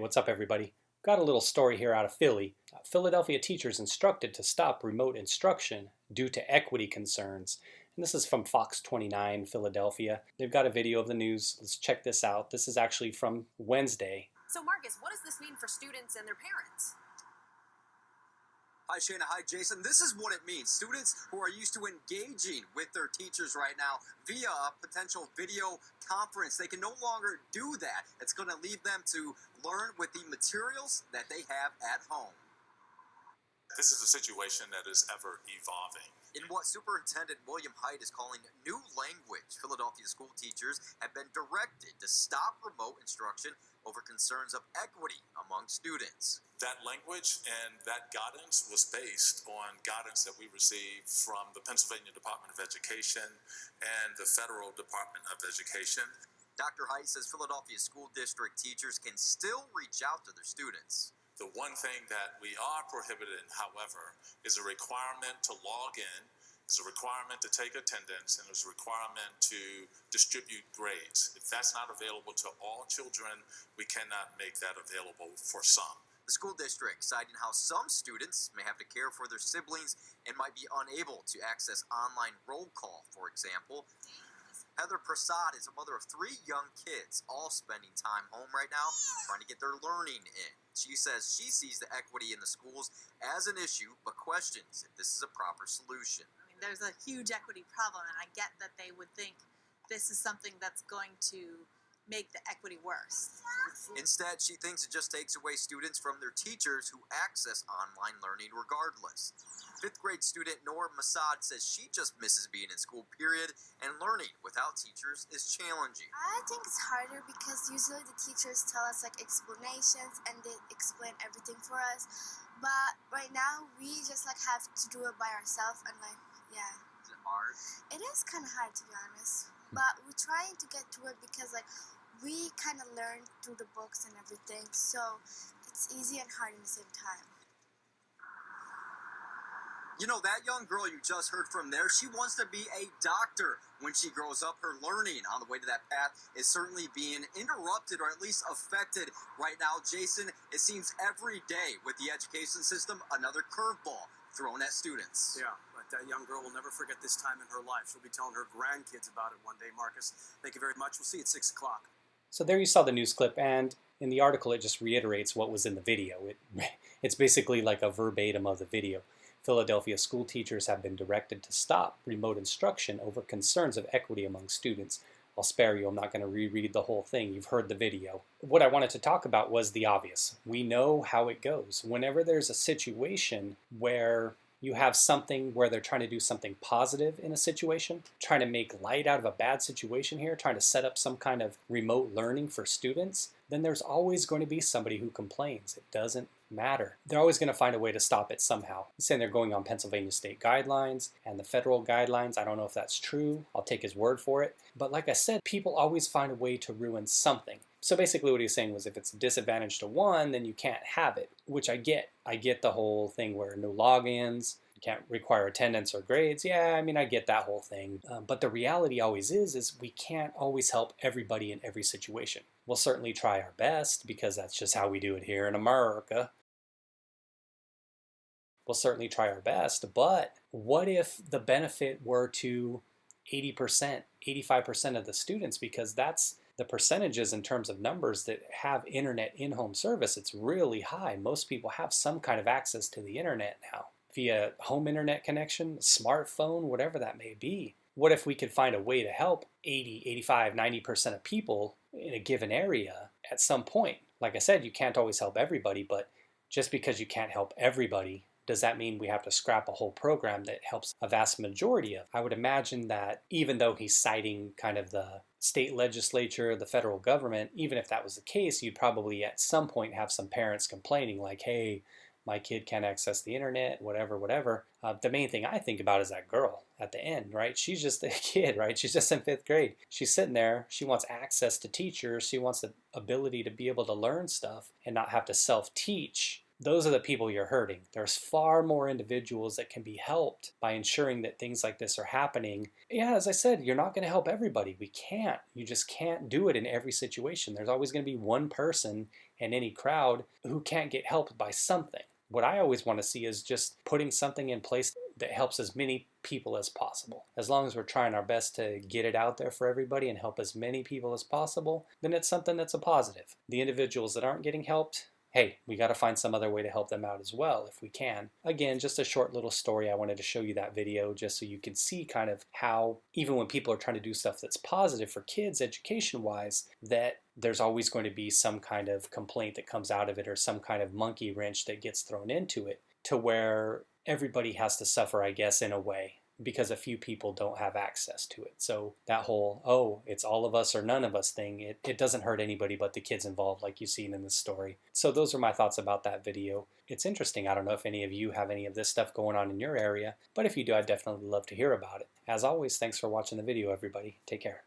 what's up everybody? Got a little story here out of Philly. Philadelphia teachers instructed to stop remote instruction due to equity concerns. And this is from Fox 29 Philadelphia. They've got a video of the news. Let's check this out. This is actually from Wednesday. So Marcus, what does this mean for students and their parents? Hi Shayna, hi Jason. This is what it means. Students who are used to engaging with their teachers right now via a potential video conference, they can no longer do that. It's going to leave them to learn with the materials that they have at home. This is a situation that is ever evolving. In what Superintendent William Haidt is calling new language, Philadelphia school teachers have been directed to stop remote instruction over concerns of equity among students. That language and that guidance was based on guidance that we received from the Pennsylvania Department of Education and the Federal Department of Education. Dr. Haidt says Philadelphia school district teachers can still reach out to their students. The one thing that we are prohibited, however, is a requirement to log in, is a requirement to take attendance, and is a requirement to distribute grades. If that's not available to all children, we cannot make that available for some. The school district citing how some students may have to care for their siblings and might be unable to access online roll call, for example. Heather Prasad is a mother of 3 young kids, all spending time home right now, trying to get their learning in. She says she sees the equity in the schools as an issue, but questions if this is a proper solution. I mean, there's a huge equity problem, and I get that they would think this is something that's going to make the equity worse. Instead, she thinks it just takes away students from their teachers who access online learning regardless. 5th grade student Noor Masad says she just misses being in school, period, and learning without teachers is challenging. I think it's harder because usually the teachers tell us like explanations and they explain everything for us. But right now we just like have to do it by ourselves and like, yeah. Is it hard? It is kind of hard to be honest. But we're trying to get to it because like we kind of learn through the books and everything. So it's easy and hard at the same time. You know, that young girl you just heard from there, she wants to be a doctor when she grows up. Her learning on the way to that path is certainly being interrupted or at least affected right now. Jason, it seems every day with the education system, another curveball thrown at students. Yeah, but that young girl will never forget this time in her life. She'll be telling her grandkids about it one day, Marcus. Thank you very much. We'll see you at 6 o'clock. So there you saw the news clip, and in the article it just reiterates what was in the video. It's basically like a verbatim of the video. Philadelphia school teachers have been directed to stop remote instruction over concerns of equity among students. I'll spare you, I'm not going to reread the whole thing. You've heard the video. What I wanted to talk about was the obvious. We know how it goes. Whenever there's a situation where you have something where they're trying to do something positive in a situation, trying to make light out of a bad situation here, trying to set up some kind of remote learning for students, then there's always going to be somebody who complains. It doesn't matter. They're always going to find a way to stop it somehow. He's saying they're going on Pennsylvania state guidelines and the federal guidelines. I don't know if that's true. I'll take his word for it. But like I said, people always find a way to ruin something. So basically what he's saying was if it's a disadvantage to one, then you can't have it, which I get. I get the whole thing where no logins, you can't require attendance or grades. Yeah, I mean, I get that whole thing. But the reality always is we can't always help everybody in every situation. We'll certainly try our best because that's just how we do it here in America. We'll certainly try our best, but what if the benefit were to 80%, 85% of the students? Because that's the percentages in terms of numbers that have internet in-home service. It's really high. Most people have some kind of access to the internet now via home internet connection, smartphone, whatever that may be. What if we could find a way to help 80, 85, 90% of people in a given area at some point? Like I said, you can't always help everybody, but just because you can't help everybody, does that mean we have to scrap a whole program that helps a vast majority of? I would imagine that even though he's citing kind of the state legislature, the federal government, even if that was the case, you'd probably at some point have some parents complaining like, hey, my kid can't access the internet, whatever. The main thing I think about is that girl at the end, right? She's just a kid, right? She's just in 5th grade. She's sitting there. She wants access to teachers. She wants the ability to be able to learn stuff and not have to self-teach those are the people you're hurting. There's far more individuals that can be helped by ensuring that things like this are happening. Yeah, as I said, you're not going to help everybody. We can't. You just can't do it in every situation. There's always going to be one person in any crowd who can't get helped by something. What I always want to see is just putting something in place that helps as many people as possible. As long as we're trying our best to get it out there for everybody and help as many people as possible, then it's something that's a positive. The individuals that aren't getting helped, hey, we got to find some other way to help them out as well if we can. Again, just a short little story. I wanted to show you that video just so you can see kind of how, even when people are trying to do stuff that's positive for kids education-wise, that there's always going to be some kind of complaint that comes out of it or some kind of monkey wrench that gets thrown into it to where everybody has to suffer, I guess, in a way, because a few people don't have access to it. So that whole, oh, it's all of us or none of us thing, it doesn't hurt anybody but the kids involved, like you've seen in this story. So those are my thoughts about that video. It's interesting. I don't know if any of you have any of this stuff going on in your area, but if you do, I'd definitely love to hear about it. As always, thanks for watching the video, everybody. Take care.